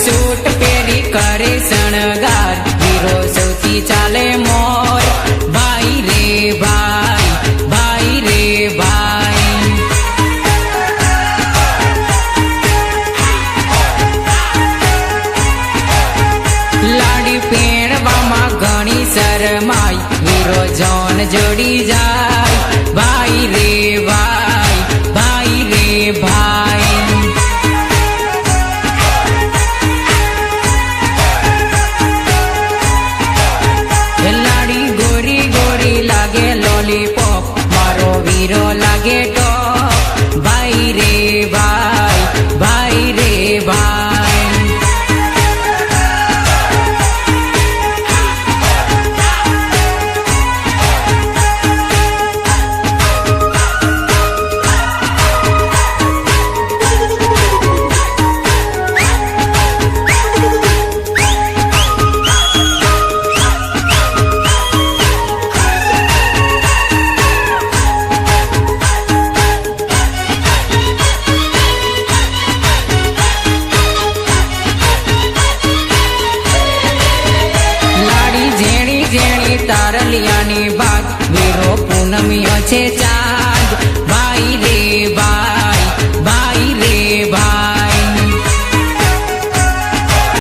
suit peri करे शणगार hero सौथी चाले मोर भाई रे भाई भाई रे भाई लाडी पेणवामां घणी शरमाई हीरो जॉन जोड़ी जाय भाई रे भाई भाई रे भाई लाडी गोरी गोरी लागे लॉलीपॉप मारो वीरो लागे